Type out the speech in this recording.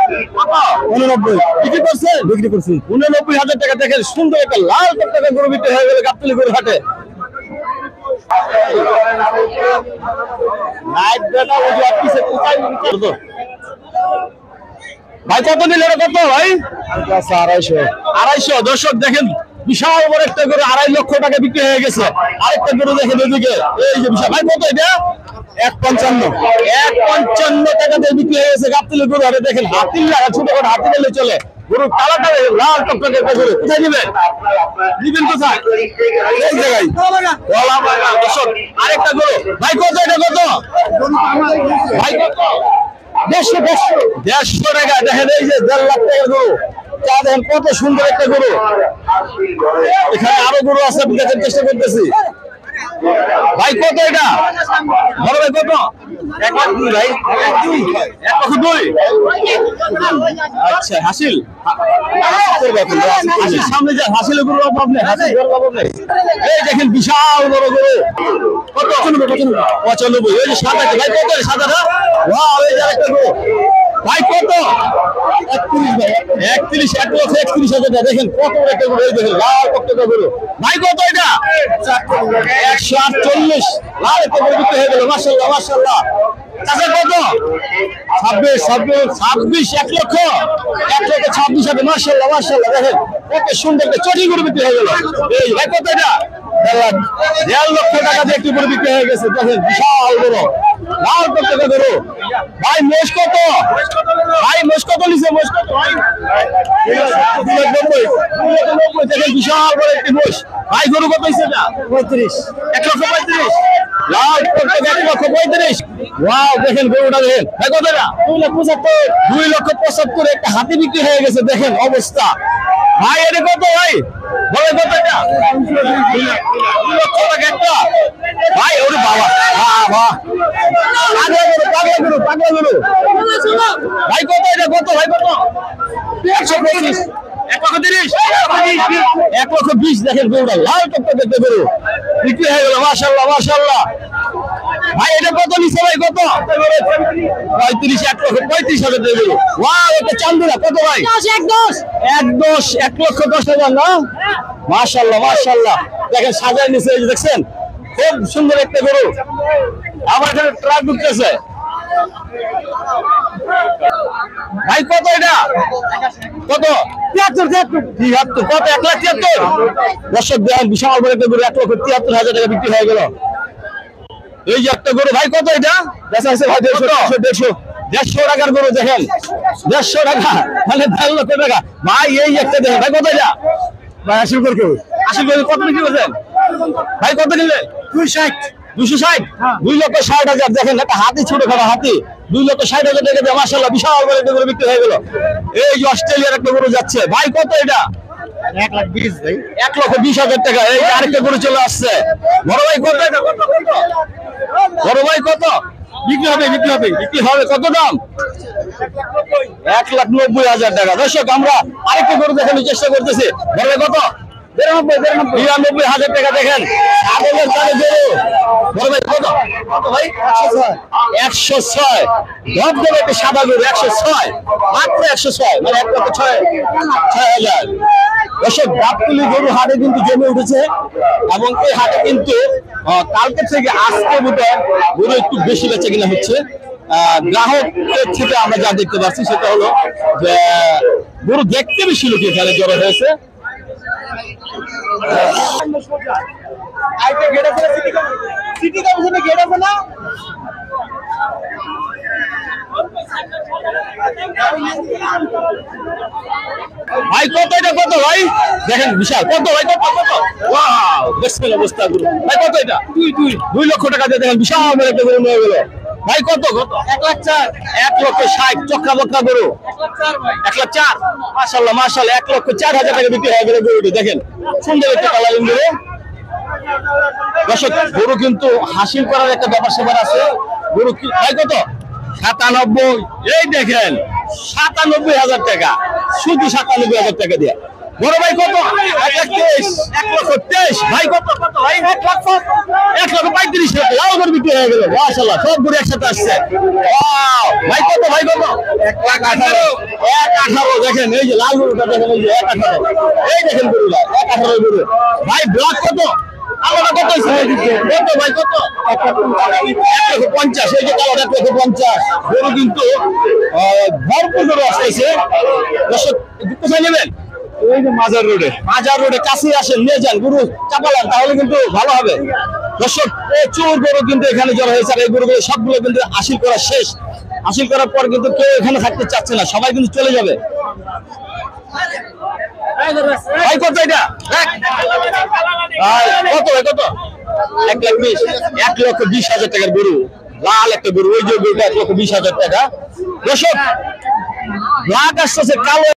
89 বিক্রি করছেন? বিক্রি করছি 89,000 টাকা। দেখেন সুন্দর একটা লাল টকটকে গরু বিক্রি হয়ে গেল গাবতলী গরু হাটে। নাইট বেটা ওই যে পিছে কোথায় করতো ভাই? কত নিলে কত ভাই? 250 দর্শক দেখেন বিশাল বড় একটা গরু 2.5 লক্ষ টাকা বিক্রি হয়ে গেছে। আরেকটা গরু দেখেন এদিকে, এই যে বিশাল। ভাই কত এটা? 155 টাকা দিয়ে বিক্রি হয়ে গেছে গাবতলী গরু হাটে। দেখেন হাতির লাগা, ছোট ছোট হাতি বলে চলে। গরু কালাটা লাল টকটকে একটা গরু। কোথায় নিবেন? নিবেন কোথায়? এই জায়গায় কলাবাগান। দর্শক আরেকটা গরু ভাই কত এটা? কত ভাই? কত? 150 টাকা। দেখেন এই যে 1.5 লাখ টাকার গরু। চা দেখেন কত সুন্দর একটা গরু। এখানে আরো গরু আছে, দেখার চেষ্টা করতেছি। ভাই কত এটা? বড় ভাই কত? 1,02,000 ভাই। 1,02,000। আচ্ছা হাসিল সামনে যে হাসিল গরু অভাব নেই, হাসিল গরু অভাব নেই। এই দেখেন বিশাল বড় গরু। কত? 95। ওই যে সাদা ভাই কত? সাদাটা ওয়াও, এই যে আরেকটা গরু ভাই কত? 31 ভাই। 1,31,000 টাকা। দেখেন কত একটা গরু। এই দেখেন লাল টকটকে গরু। ভাই কত এটা? 148 লাল একটা গরু বিক্রি হয়ে গেল। মাশাআল্লাহ মাশাআল্লাহ। চাচা কত? 26 1 লক্ষ 26,000। মাশাআল্লাহ মাশাআল্লাহ। দেখেন কত সুন্দর একটা চটি গরু বিক্রি হয়ে গেল। এই ভাই কত এটা? 1.5 লক্ষ টাকা দিয়ে একটি গরু বিক্রি হয়ে গেছে। দেখেন বিশাল গরু লাল টকটকে গরু। ভাই মোষ কত? ভাই মোষ কত নিছে? মোষ কত ভাই? 290। দেখেন বিশাল বড় একটি মোষ। ভাই গরু কত হইছে এটা? 35। 1,35,000 লাল টকটকে 1,35,000। ওয়াও দেখেন গরুটা দেখেন। ভাই কত এটা? 2,75,000। 2,75,000 একটা হাতি বিক্রি হয়ে গেছে। দেখেন অবস্থা। ভাই এটা কত ভাই? বলে কত এটা? 2 লক্ষ টাকা একটা। ভাই ওরে বাবা, বাবা পাগলা গরু। ভাই কত এটা? কত ভাই? কত? 125। 1,30,000। 1,20,000। দেখেন গরুটা লাল টকটকে গরু বিক্রি হয়ে গেল। মাশাআল্লাহ মাশাআল্লাহ। ভাই এটা কত নিছে ভাই? কত? 35। 1,35,000 টাকা গরু। ওয়াও এটা চান্দুরা কত ভাই? 1,10,000 না? মাশাআল্লাহ মাশাআল্লাহ। দেখেন সাজায় নিছে, এই যে দেখছেন খুব সুন্দর একটা গরু। আমার এখানে ট্রাক ঢুকতেছে। ভাই কত এটা? কত? 73। কত? 1,73,000। দর্শক দেখেন বিশাল বড় একটা গরু 1,73,000 টাকা বিক্রি হয়ে গেল। এই যে একটা গরু ভাই কত এটা? বেচা আছে ভাই 150 টাকার গরু। দেখেন 150 টাকা মানে 1.5 লক্ষ টাকা। ভাই এই একটা দেখেন ভাই কত এটা? ভাই 80 করে কেউ 80 করে কত বিক্রি করছেন ভাই? কত নিলে? 260। 260। 2,60,000। দেখেন একটা হাতি, ছোটখাটো হাতি 2,60,000 টাকা দিয়ে মাশাআল্লাহ বিশাল বড় একটা গরু বিক্রি হয়ে গেল। এই যে অস্ট্রেলিয়ার একটা গরু যাচ্ছে। ভাই কত এটা? 1,20,000 ভাই। 1,20,000 টাকা। এই যে আরেকটা গরু চলে আসছে। বড় ভাই কত এটা? কত? বড় ভাই কত? বিক্রি হবে কত দাম? 1,90,000 টাকা। দর্শক আমরা আরেকটা গরু দেখানোর চেষ্টা করতেছি। বড় ভাই কত? 92,000 টাকা। দেখেন ছাগলের দামে গরু। বড় ভাই কত? কত ভাই? 106। ধবধবে একটা সাদা গরু 106, মাত্র 106 মানে 1,06,000। দর্শক গাবতলী গরু হাটে কিন্তু জমে উঠেছে এবং এই হাটে কিন্তু কালকে থেকে আজকে বোধহয় গরু একটু বেশি বেচা কিনা হচ্ছে। গ্রাহকের থেকে আমরা যা দেখতে পাচ্ছি সেটা হলো যে গরু দেখতে বেশি লোক এখানে জড়ো হয়েছে। ভাই কত এটা? কত ভাই? দেখেন বিশাল। কত ভাই? কত? কত? ওয়াও দেখছেন অবস্থা গরু। ভাই কত এটা? 2 লক্ষ টাকা দিয়ে দেখেন বিশাল বড় একটা গরু নিয়ে গেল। ভাই কত? কত? 1,04,000। 1,60,000 চক্কা বক্কা গরু। 1,04,000 ভাই। 1,04,000। মাশাআল্লাহ মাশাআল্লাহ। 1,04,000 টাকা বিক্রি হয়ে গেল গরুটি। দেখেন সুন্দর একটা কালারিং গরু। দর্শক গরু কিন্তু হাসিল করার একটা ব্যাপার স্যাপার আছে। গরু ভাই কত? 97। এই দেখেন 97,000 টাকা, শুধু 97,000 টাকা দিয়ে। বড় ভাই কত? 1,23,000। 1,23,000 ভাই কত? কত ভাই? 1,00,000 1,35,000 লাল গরু বিক্রি হয়ে গেল মাশাআল্লাহ সব গরু একসাথে আসছে ভাই কত 1,18,000 দেখেন এই যে লাল গরুটা দেখেন এই যে 1,18,000 এই দেখেন গরুটা 1,18,000 গরু ভাই ব্ল্যাক কত আলাদা কত কত ভাই কত 1,50,000 এই যে কালো 1,50,000 গরু কিন্তু ভরপুর গরু আসছে দর্শক কোথায় নেবেন ওই যে মাজার রোডে কাছে আসেন নিয়ে যান গরু চাপালান তাহলে কিন্তু ভালো হবে দর্শক প্রচুর গরু কিন্তু এখানে জড়ো হয়েছে আর এই গরুগুলো সবগুলো কিন্তু হাসিল করা শেষ হাসিল করার পর কিন্তু কেউ এখানে থাকতে চাচ্ছে না সবাই কিন্তু চলে যাবে ভাই কত এটা কত 1,20,000 টাকার গরু লাল একটা গরু ওই যে গরুটা 1,20,000 টাকা দর্শক ব্ল্যাক আসতেছে কালো